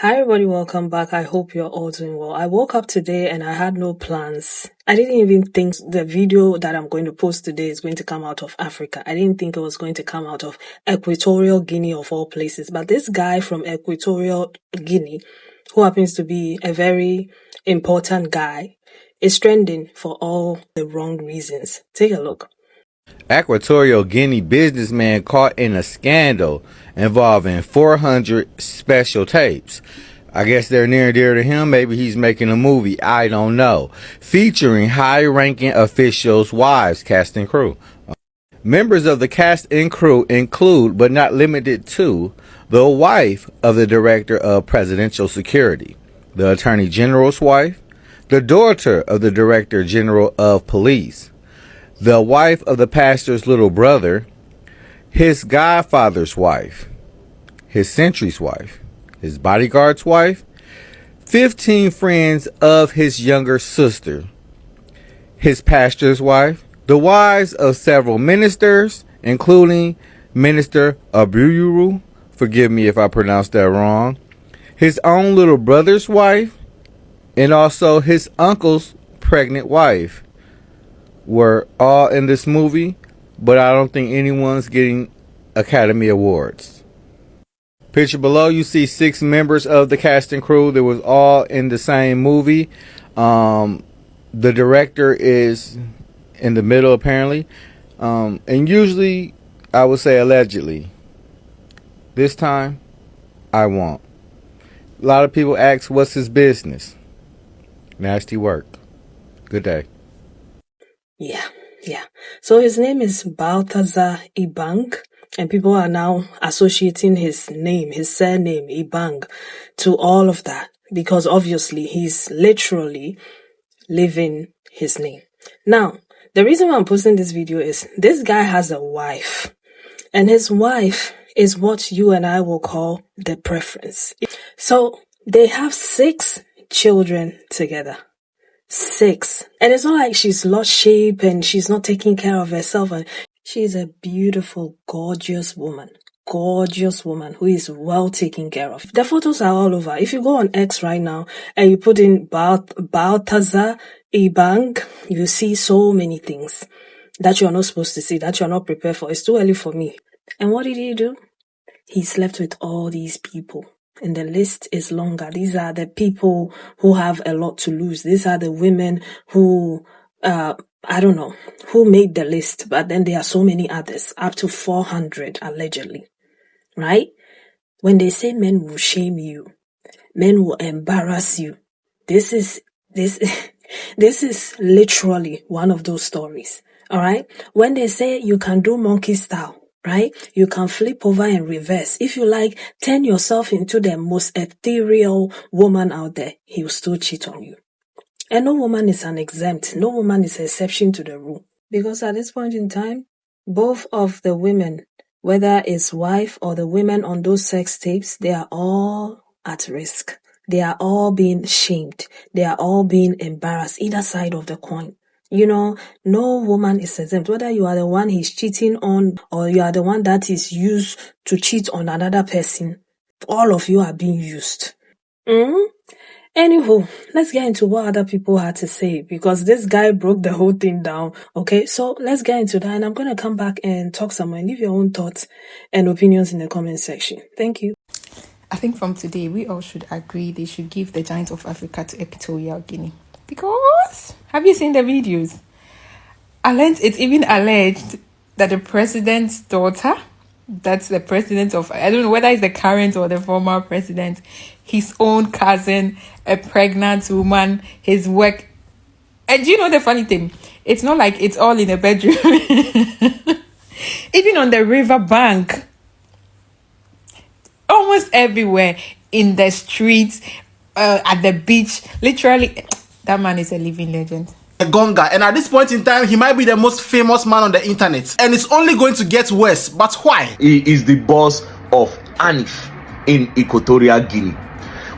Hi everybody, welcome back. I hope you're all doing well. I woke up today and I had no plans. I didn't even think the video that I'm going to post today is going to come out of Africa. I didn't think it was going to come out of Equatorial Guinea of all places. But this guy from Equatorial Guinea, who happens to be a very important guy, is trending for all the wrong reasons. Take a look. Equatorial Guinea businessman caught in a scandal involving 400 special tapes. I guess they're near and dear to him. Maybe he's making a movie. I don't know. Featuring high-ranking officials' wives, cast and crew. Members of the cast and crew include, but not limited to, the wife of the Director of Presidential Security, the Attorney General's wife, the daughter of the Director General of Police, the wife of the pastor's little brother, his godfather's wife, his sentry's wife, his bodyguard's wife, 15 friends of his younger sister, his pastor's wife, the wives of several ministers, including Minister Abuyuru, forgive me if I pronounced that wrong, his own little brother's wife, and also his uncle's pregnant wife. Were all in this movie, but I don't think anyone's getting Academy Awards. Picture below, you see 6 members of the cast and crew that was all in the same movie. The director is in the middle, apparently. And usually, I would say allegedly. This time, I won't. A lot of people ask, what's his business? Nasty work. Good day. Yeah. So his name is Balthazar Ibang, and people are now associating his name, his surname, Ibang, to all of that, because obviously he's literally living his name. Now, the reason why I'm posting this video is this guy has a wife, and his wife is what you and I will call the preference. So they have 6 children together. 6. And it's not like she's lost shape and she's not taking care of herself. And she's a beautiful, gorgeous woman who is well taken care of. The photos are all over. If you go on X right now and you put in Balthazar Ibang, you see so many things that you're not supposed to see, that you're not prepared for. It's too early for me. And what did he do? He slept with all these people. And the list is longer. These are the people who have a lot to lose. These are the women who, I don't know, who made the list. But then there are so many others, up to 400 allegedly, right? When they say men will shame you, men will embarrass you, this is literally one of those stories, all right? When they say you can do monkey style, right? You can flip over and reverse. If you like, turn yourself into the most ethereal woman out there, he will still cheat on you. And no woman is an exempt. No woman is an exception to the rule. Because at this point in time, both of the women, whether it's wife or the women on those sex tapes, they are all at risk. They are all being shamed. They are all being embarrassed, either side of the coin. You know, no woman is exempt. Whether you are the one he's cheating on or you are the one that is used to cheat on another person, all of you are being used. Anywho, let's get into what other people had to say, because this guy broke the whole thing down. Okay, so let's get into that, and I'm going to come back and talk some more and leave your own thoughts and opinions in the comment section. Thank you. I think from today, we all should agree they should give the Giant of Africa to Equatorial Guinea. Because, have you seen the videos? It's even alleged that the president's daughter, that's the president of, I don't know whether it's the current or the former president, his own cousin, a pregnant woman, his work. And do you know the funny thing? It's not like it's all in a bedroom. Even on the river bank, almost everywhere, in the streets, at the beach, literally, that man is a living legend. Gonga, and at this point in time, he might be the most famous man on the internet, and it's only going to get worse. But why? He is the boss of Anif in Equatorial Guinea.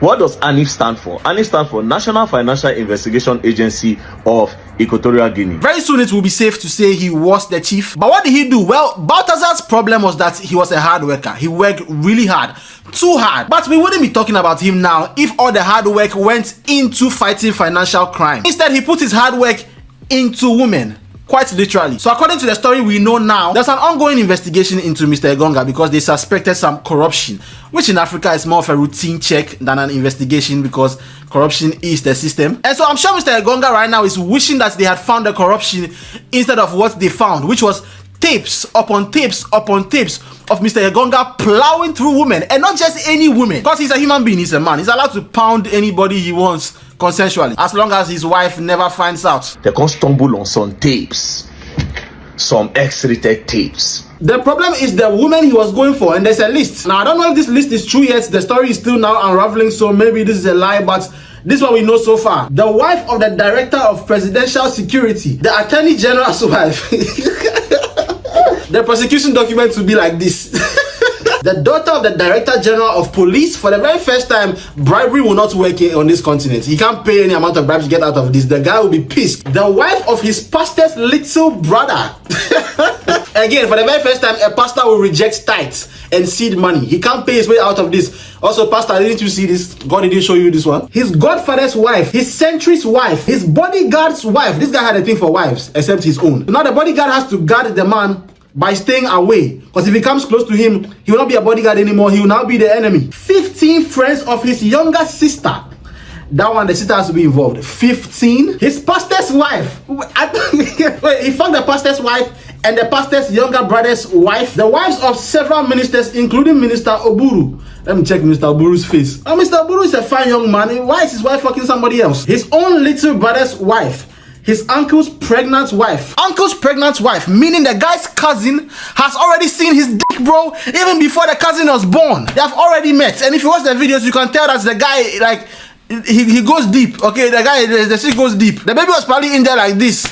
What does ANIF stand for? ANIF stands for National Financial Investigation Agency of Equatorial Guinea. Very soon it will be safe to say he was the chief. But what did he do? Well, Balthazar's problem was that he was a hard worker. He worked really hard. Too hard. But we wouldn't be talking about him now if all the hard work went into fighting financial crime. Instead, he put his hard work into women. Quite literally. So according to the story we know now, there's an ongoing investigation into Mr. Engonga because they suspected some corruption, which in Africa is more of a routine check than an investigation because corruption is the system. And so I'm sure Mr. Engonga right now is wishing that they had found the corruption instead of what they found, which was tapes upon tapes upon tapes of Mr. Engonga plowing through women, and not just any women, because he's a human being, he's a man. He's allowed to pound anybody he wants consensually, as long as his wife never finds out. They can stumble on some tapes, some X-rated tapes. The problem is the woman he was going for, and there's a list. Now, I don't know if this list is true yet. The story is still now unraveling, so maybe this is a lie, but this is what we know so far. The wife of the Director of Presidential Security, the Attorney General's wife. The prosecution document will be like this. The daughter of the Director General of Police. For the very first time, bribery will not work on this continent. He can't pay any amount of bribes to get out of this. The guy will be pissed. The wife of his pastor's little brother. Again, for the very first time, a pastor will reject tithes and seed money. He can't pay his way out of this. Also, pastor, didn't you see this? God didn't show you this one. His godfather's wife, his sentry's wife, his bodyguard's wife. This guy had a thing for wives, except his own. Now the bodyguard has to guard the man by staying away, because if he comes close to him, he will not be a bodyguard anymore. He will now be the enemy. 15 friends of his younger sister. That one, the sister has to be involved. 15. His pastor's wife. Wait, he fucked the pastor's wife and the pastor's younger brother's wife. The wives of several ministers, including Minister Oburu. Let me check Mr. Oburu's face. Oh, Mr. Oburu is a fine young man. Why is his wife fucking somebody else? His own little brother's wife. His uncle's pregnant wife. Uncle's pregnant wife, meaning the guy's cousin has already seen his dick, bro, even before the cousin was born. They have already met. And if you watch the videos, you can tell that the guy, like, he goes deep. Okay, the shit goes deep. The baby was probably in there like this.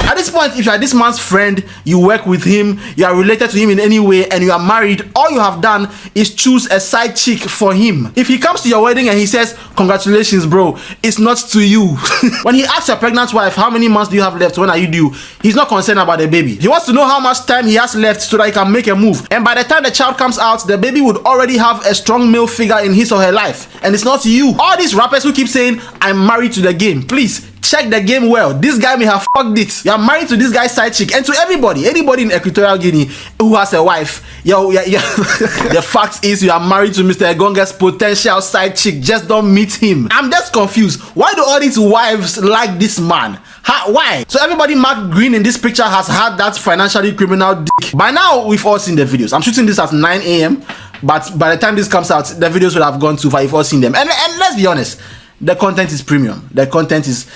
At this point, if you are this man's friend, you work with him, you are related to him in any way, and you are married, all you have done is choose a side chick for him. If he comes to your wedding and he says, congratulations, bro, it's not to you. When he asks your pregnant wife, how many months do you have left, when are you due, he's not concerned about the baby. He wants to know how much time he has left so that he can make a move. And by the time the child comes out, the baby would already have a strong male figure in his or her life. And it's not you. All these rappers who keep saying, I'm married to the game, please, check the game well. This guy may have fucked it. You are married to this guy's side chick. And to anybody in Equatorial Guinea who has a wife, the fact is you are married to Mr. Engonga's potential side chick. Just don't meet him. I'm just confused. Why do all these wives like this man? Why? So everybody marked green in this picture has had that financially criminal dick. By now, we've all seen the videos. I'm shooting this at 9 a.m. But by the time this comes out, the videos would have gone too far. You've all seen them. And let's be honest. The content is premium. The content is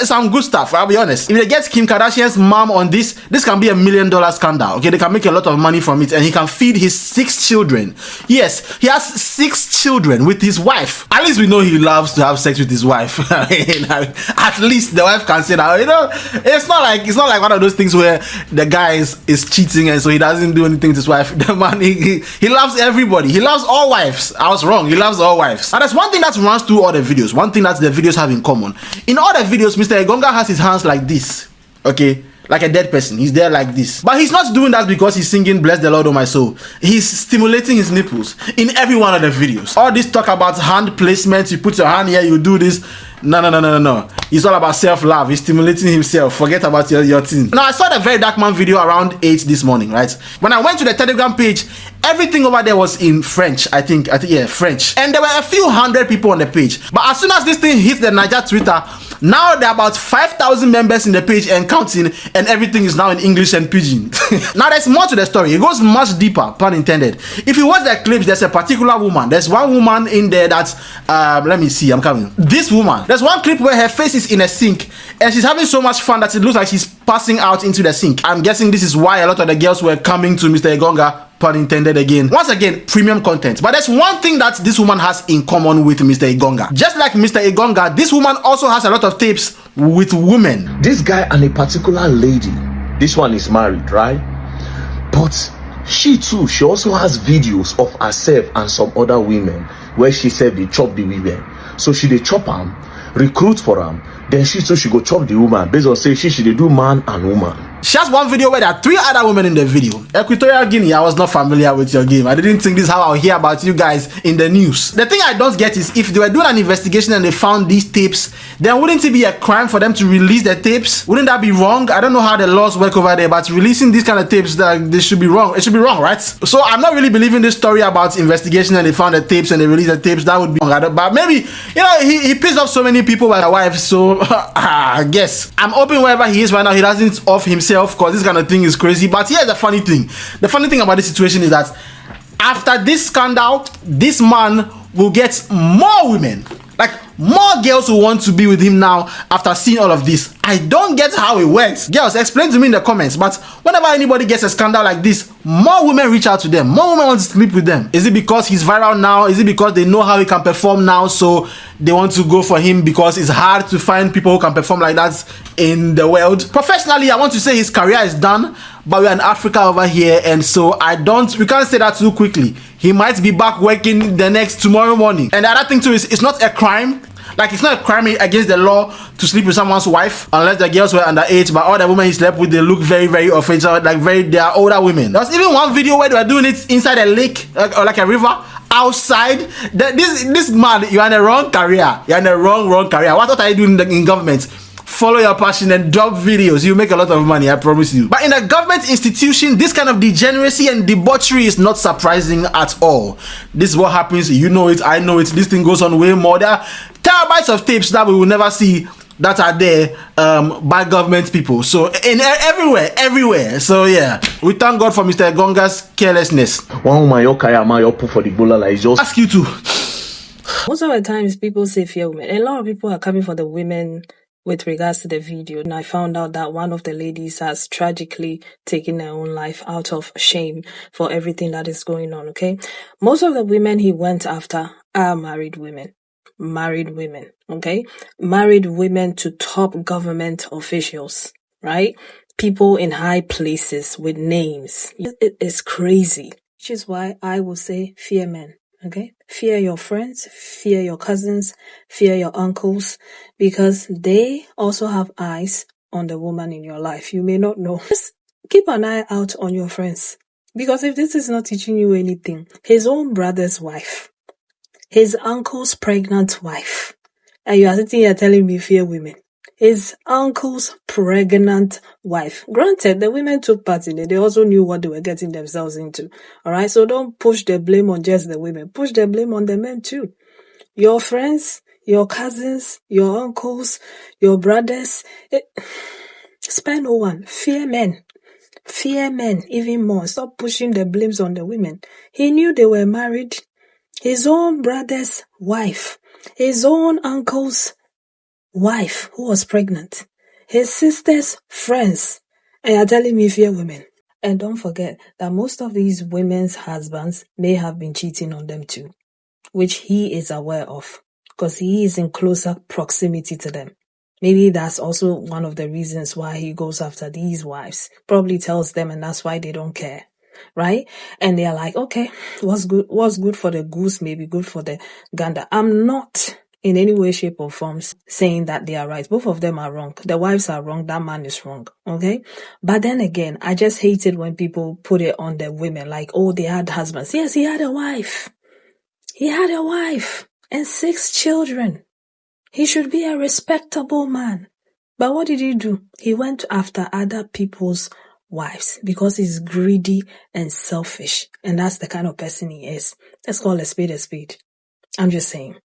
some good stuff. I'll be honest. If they get Kim Kardashian's mom on this can be $1 million scandal. Okay, they can make a lot of money from it, and he can feed his 6 children. Yes, he has 6 children with his wife. At least we know he loves to have sex with his wife. At least the wife can say that. You know, it's not like one of those things where the guy is cheating and so he doesn't do anything to his wife. The man he loves everybody. He loves all wives. I was wrong. He loves all wives. And there's one thing that runs through all the videos. One thing that the videos have in common. In all the videos, Mr. Engonga has his hands like this. Okay? Like a dead person. He's there like this. But he's not doing that because he's singing Bless the Lord, oh my soul. He's stimulating his nipples in every one of the videos. All this talk about hand placement, you put your hand here, you do this. No. It's all about self-love. He's stimulating himself. Forget about your thing. Now, I saw the Very Dark Man video around 8 this morning, right? When I went to the Telegram page, everything over there was in French. I think, yeah, French. And there were a few hundred people on the page. But as soon as this thing hit the Niger Twitter, now there are about 5,000 members in the page and counting, and everything is now in English and Pidgin. Now, there's more to the story. It goes much deeper, pun intended. If you watch the clips, there's a particular woman. There's one woman in there that's, let me see, I'm coming. This woman. There's one clip where her face is in a sink, and she's having so much fun that it looks like she's passing out into the sink. I'm guessing this is why a lot of the girls were coming to Mr. Engonga, pun intended again. Once again, premium content. But there's one thing that this woman has in common with Mr. Engonga. Just like Mr. Engonga, this woman also has a lot of tapes with women. This guy and a particular lady, this one is married, right? But She too, she also has videos of herself and some other women where she said they chop the women. So she they chop them, recruit for them, then she too she go chop the woman based on say she they do man and woman. She has one video where there are 3 other women in the video. Equatorial Guinea, I was not familiar with your game. I didn't think this is how I'll hear about you guys in the news. The thing I don't get is if they were doing an investigation and they found these tapes, then wouldn't it be a crime for them to release the tapes? Wouldn't that be wrong? I don't know how the laws work over there, but releasing these kind of tapes, that this should be wrong. It should be wrong, right? So I'm not really believing this story about investigation and they found the tapes and they released the tapes. That would be wrong. But maybe, you know, he pissed off so many people by their wives. So I guess I'm hoping wherever he is right now, he doesn't off himself, because this kind of thing is crazy. But here's the funny thing. The funny thing about this situation is that after this scandal, this man will get more women, like more girls who want to be with him now after seeing all of this. I don't get how it works. Girls, explain to me in the comments. But whenever anybody gets a scandal like this, more women reach out to them. More women want to sleep with them. Is it because he's viral now? Is it because they know how he can perform now, so they want to go for him because it's hard to find people who can perform like that in the world? Professionally, I want to say his career is done, but we're in Africa over here, and so we can't say that too quickly. He might be back working the next tomorrow morning. And the other thing too is it's not a crime. Like, it's not a crime against the law to sleep with someone's wife, unless the girls were underage. But all the women he slept with, they look very, very offensive. Like, they are older women. There was even one video where they were doing it inside a lake, or like a river, outside. This man, you're in the wrong career. You're in the wrong career. What are you doing in government? Follow your passion and drop videos. You make a lot of money, I promise you. But in a government institution, this kind of degeneracy and debauchery is not surprising at all. This is what happens. You know it, I know it. This thing goes on way more. There are terabytes of tapes that we will never see that are there by government people. So everywhere. So yeah, we thank God for Mr. Gonga's carelessness. One woman your kaya ma your put for the bola like just ask you to. Most of the times people say fear women. A lot of people are coming for the women with regards to the video. And I found out that one of the ladies has tragically taken her own life out of shame for everything that is going on, okay? Most of the women he went after are married women. Okay? Married women to top government officials, right? People in high places with names. It is crazy. Which is why I will say fear men. Okay? Fear your friends, fear your cousins, fear your uncles, because they also have eyes on the woman in your life. You may not know. Just keep an eye out on your friends. Because if this is not teaching you anything, his own brother's wife, his uncle's pregnant wife, and you are sitting here telling me fear women. His uncle's pregnant wife. Granted, the women took part in it. They also knew what they were getting themselves into. Alright, so don't push the blame on just the women. Push the blame on the men too. Your friends, your cousins, your uncles, your brothers. Spare no one. Fear men. Fear men even more. Stop pushing the blames on the women. He knew they were married. His own brother's wife. His own uncle's wife who was pregnant, his sister's friends, and you're telling me fear women. And don't forget that most of these women's husbands may have been cheating on them too, which he is aware of because he is in closer proximity to them. Maybe that's also one of the reasons why he goes after these wives. Probably tells them, and that's why they don't care, right? And they're like, okay, what's good for the goose may be good for the gander. I'm not in any way, shape, or form saying that they are right. Both of them are wrong. The wives are wrong. That man is wrong. Okay? But then again, I just hate it when people put it on the women. Like, oh, they had husbands. Yes, he had a wife. He had a wife and 6 children. He should be a respectable man. But what did he do? He went after other people's wives because he's greedy and selfish. And that's the kind of person he is. Let's call a spade a spade. I'm just saying.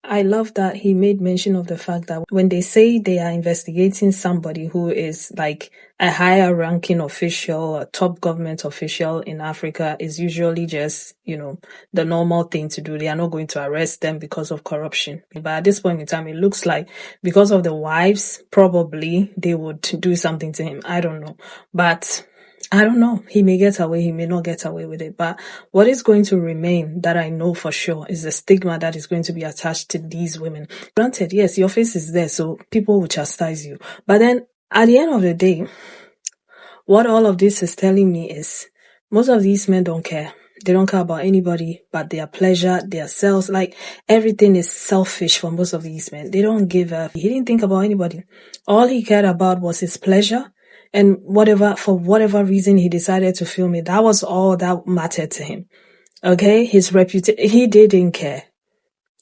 I love that he made mention of the fact that when they say they are investigating somebody who is like a higher ranking official, a top government official in Africa, is usually just, the normal thing to do. They are not going to arrest them because of corruption. But at this point in time, it looks like because of the wives, probably they would do something to him. I don't know. But I don't know. He may get away, he may not get away with it. But what is going to remain that I know for sure is the stigma that is going to be attached to these women. Granted, yes, your face is there, so people will chastise you. But then at the end of the day, what all of this is telling me is Most of these men don't care. They don't care about anybody but their pleasure, their selves. Like, everything is selfish for most of these men. They don't give a... He didn't think about anybody. All he cared about was his pleasure, and for whatever reason he decided to film it. That was all that mattered to him. Okay? His reputation... He didn't care.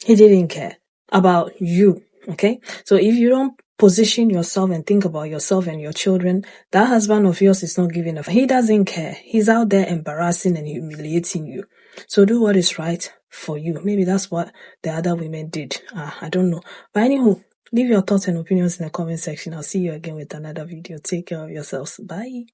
He didn't care about you. Okay? So if you don't position yourself and think about yourself and your children, that husband of yours is not giving a... He doesn't care. He's out there embarrassing and humiliating you. So do what is right for you. Maybe that's what the other women did. I don't know. But anywho, leave your thoughts and opinions in the comment section. I'll see you again with another video. Take care of yourselves. Bye.